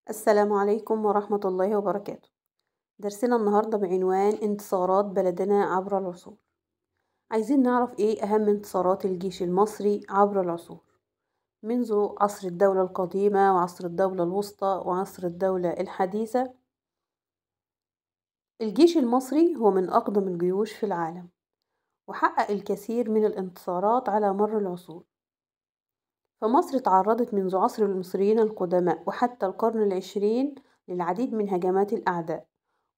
السلام عليكم ورحمة الله وبركاته. درسنا النهاردة بعنوان انتصارات بلدنا عبر العصور. عايزين نعرف ايه أهم انتصارات الجيش المصري عبر العصور منذ عصر الدولة القديمة وعصر الدولة الوسطى وعصر الدولة الحديثة. الجيش المصري هو من أقدم الجيوش في العالم، وحقق الكثير من الانتصارات على مر العصور. فمصر تعرضت منذ عصر المصريين القدماء وحتى القرن العشرين للعديد من هجمات الأعداء،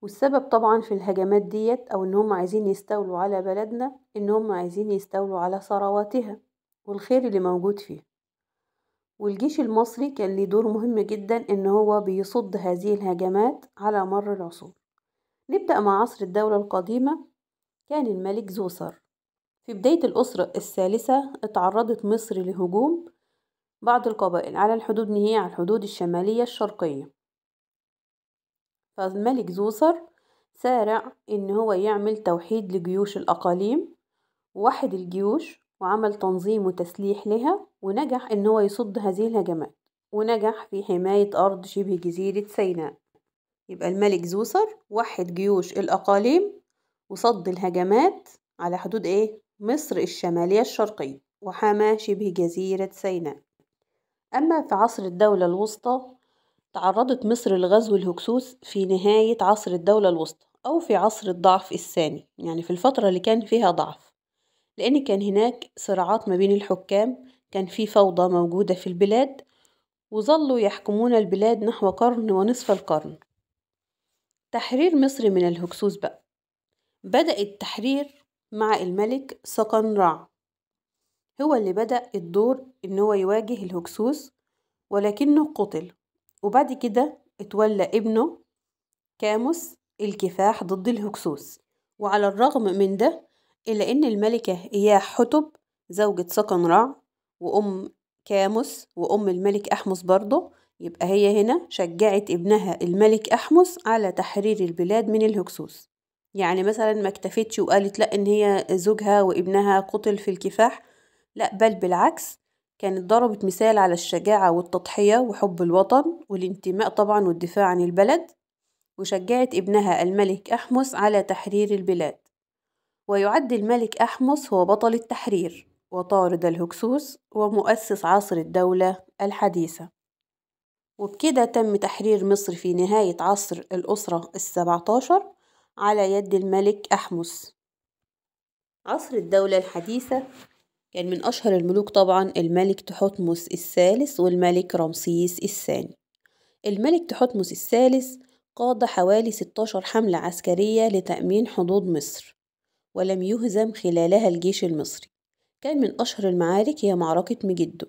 والسبب طبعا في الهجمات ديت أو إن هم عايزين يستولوا على بلدنا، إن هم عايزين يستولوا على ثرواتها والخير اللي موجود فيها. والجيش المصري كان ليه دور مهم جدا إن هو بيصد هذه الهجمات على مر العصور. نبدأ مع عصر الدولة القديمة. كان الملك زوسر. في بداية الأسرة الثالثة اتعرضت مصر لهجوم بعض القبائل على الحدود، نهي على الحدود الشمالية الشرقية. فالملك زوسر سارع إن هو يعمل توحيد لجيوش الأقاليم، ووحد الجيوش وعمل تنظيم وتسليح لها، ونجح إن هو يصد هذه الهجمات، ونجح في حماية أرض شبه جزيرة سيناء. يبقى الملك زوسر وحد جيوش الأقاليم وصد الهجمات على حدود مصر الشمالية الشرقية، وحمى شبه جزيرة سيناء. أما في عصر الدولة الوسطى، تعرضت مصر لغزو الهكسوس في نهاية عصر الدولة الوسطى أو في عصر الضعف الثاني، يعني في الفترة اللي كان فيها ضعف، لأن كان هناك صراعات ما بين الحكام، كان في فوضى موجودة في البلاد، وظلوا يحكمون البلاد نحو قرن ونصف القرن. تحرير مصر من الهكسوس بقى بدأ التحرير مع الملك سقن رع، هو اللي بدأ الدور إن هو يواجه الهكسوس، ولكنه قتل. وبعد كده اتولى ابنه كاموس الكفاح ضد الهكسوس. وعلى الرغم من ده، إلا إن الملكة إياح حتب زوجة سقن رع وأم كاموس وأم الملك أحمس برضه، يبقى هي هنا شجعت ابنها الملك أحمس على تحرير البلاد من الهكسوس. يعني مثلا ما اكتفتش وقالت لا إن هي زوجها وابنها قتل في الكفاح، لا بل بالعكس، كانت ضربت مثال على الشجاعة والتضحية وحب الوطن والانتماء طبعا والدفاع عن البلد، وشجعت ابنها الملك أحمس على تحرير البلاد. ويعد الملك أحمس هو بطل التحرير وطارد الهكسوس ومؤسس عصر الدولة الحديثة. وبكده تم تحرير مصر في نهاية عصر الأسرة ال17 على يد الملك أحمس. عصر الدولة الحديثة كان من أشهر الملوك طبعا الملك تحتمس الثالث والملك رمسيس الثاني. الملك تحتمس الثالث قاد حوالي 16 حملة عسكرية لتأمين حدود مصر، ولم يهزم خلالها الجيش المصري. كان من أشهر المعارك هي معركة مجدو.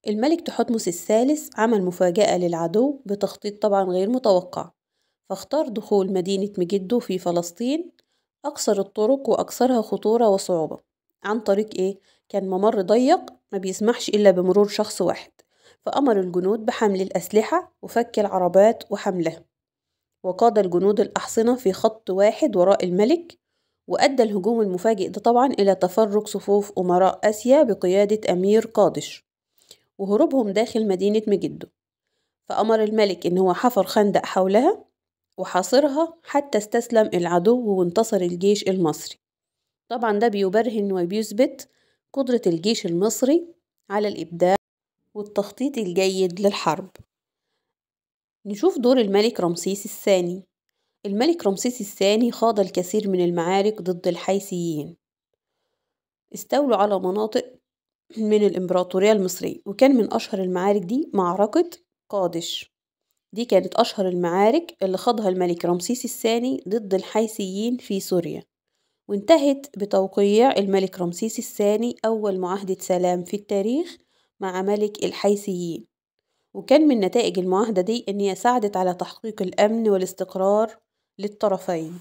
الملك تحتمس الثالث عمل مفاجأة للعدو بتخطيط طبعا غير متوقع، فاختار دخول مدينة مجدو في فلسطين أقصر الطرق وأكثرها خطورة وصعوبة. عن طريق كان ممر ضيق ما بيسمحش إلا بمرور شخص واحد، فأمر الجنود بحمل الأسلحة وفك العربات وحملها، وقاد الجنود الأحصنة في خط واحد وراء الملك. وأدى الهجوم المفاجئ ده طبعا إلى تفرق صفوف أمراء آسيا بقيادة أمير قادش وهروبهم داخل مدينة مجدو. فأمر الملك إن هو حفر خندق حولها وحاصرها حتى استسلم العدو وانتصر الجيش المصري. طبعا ده بيبرهن وبيثبت قدرة الجيش المصري على الإبداع والتخطيط الجيد للحرب. نشوف دور الملك رمسيس الثاني. الملك رمسيس الثاني خاض الكثير من المعارك ضد الحيثيين، استولوا على مناطق من الإمبراطورية المصرية، وكان من أشهر المعارك دي معركة قادش. دي كانت أشهر المعارك اللي خاضها الملك رمسيس الثاني ضد الحيثيين في سوريا، وانتهت بتوقيع الملك رمسيس الثاني أول معاهدة سلام في التاريخ مع ملك الحيثيين. وكان من نتائج المعاهدة دي إن هي ساعدت على تحقيق الأمن والاستقرار للطرفين.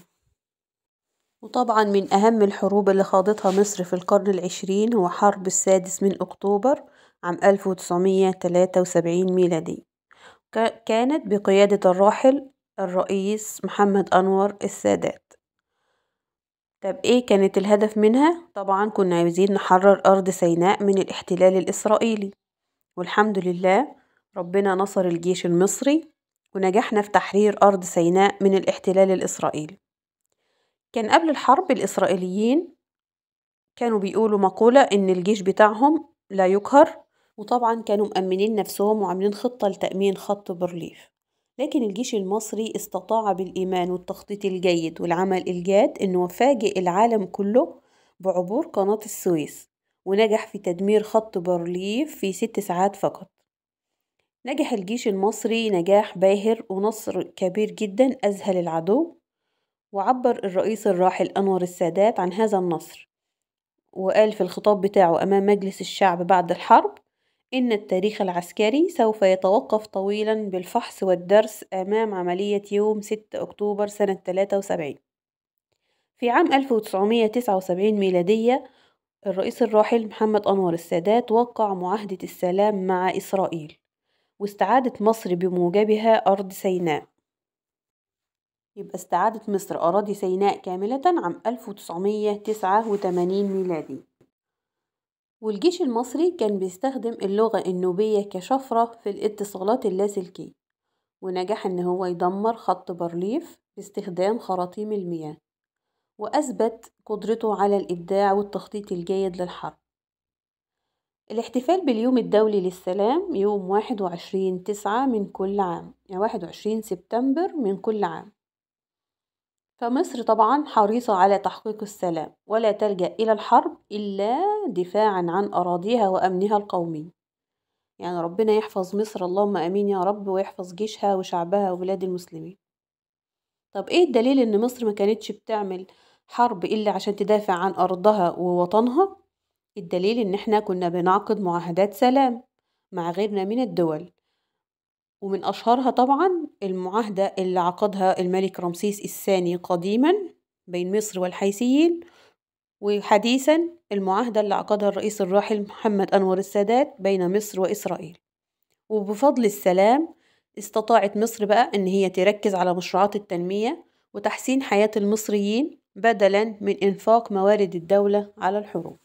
وطبعا من أهم الحروب اللي خاضتها مصر في القرن العشرين هو حرب 6 أكتوبر عام 1973 ميلادي، كانت بقيادة الراحل الرئيس محمد أنور السادات. طب كانت الهدف منها؟ طبعا كنا عايزين نحرر أرض سيناء من الاحتلال الإسرائيلي، والحمد لله ربنا نصر الجيش المصري ونجحنا في تحرير أرض سيناء من الاحتلال الإسرائيلي. كان قبل الحرب الإسرائيليين كانوا بيقولوا مقولة إن الجيش بتاعهم لا يقهر، وطبعا كانوا مأمنين نفسهم وعاملين خطة لتأمين خط بارليف. لكن الجيش المصري استطاع بالإيمان والتخطيط الجيد والعمل الجاد إنه يفاجئ العالم كله بعبور قناة السويس، ونجح في تدمير خط بارليف في 6 ساعات فقط. نجح الجيش المصري نجاح باهر ونصر كبير جدا أذهل العدو، وعبر الرئيس الراحل أنور السادات عن هذا النصر، وقال في الخطاب بتاعه أمام مجلس الشعب بعد الحرب إن التاريخ العسكري سوف يتوقف طويلا بالفحص والدرس أمام عملية يوم 6 أكتوبر سنة 73. في عام 1979 ميلادية الرئيس الراحل محمد أنور السادات وقع معاهدة السلام مع إسرائيل، واستعادت مصر بموجبها أرض سيناء. يبقى استعادت مصر أراضي سيناء كاملة عام 1989 ميلادي. والجيش المصري كان بيستخدم اللغة النوبية كشفرة في الاتصالات اللاسلكية، ونجح إن هو يدمر خط بارليف باستخدام خراطيم المياه، وأثبت قدرته على الإبداع والتخطيط الجيد للحرب. الاحتفال باليوم الدولي للسلام يوم 21/9 من كل عام، يعني 21 سبتمبر من كل عام. فمصر طبعا حريصة على تحقيق السلام، ولا تلجأ إلى الحرب إلا دفاعا عن أراضيها وأمنها القومي. يعني ربنا يحفظ مصر، اللهم آمين يا رب، ويحفظ جيشها وشعبها وبلاد المسلمين. طب إيه الدليل إن مصر ما كانتش بتعمل حرب إلا عشان تدافع عن أرضها ووطنها؟ الدليل إن إحنا كنا بنعقد معاهدات سلام مع غيرنا من الدول، ومن أشهرها طبعا المعاهدة اللي عقدها الملك رمسيس الثاني قديما بين مصر والحيثيين، وحديثا المعاهدة اللي عقدها الرئيس الراحل محمد أنور السادات بين مصر وإسرائيل. وبفضل السلام استطاعت مصر بقى إن هي تركز على مشروعات التنمية وتحسين حياة المصريين بدلا من إنفاق موارد الدولة على الحروب.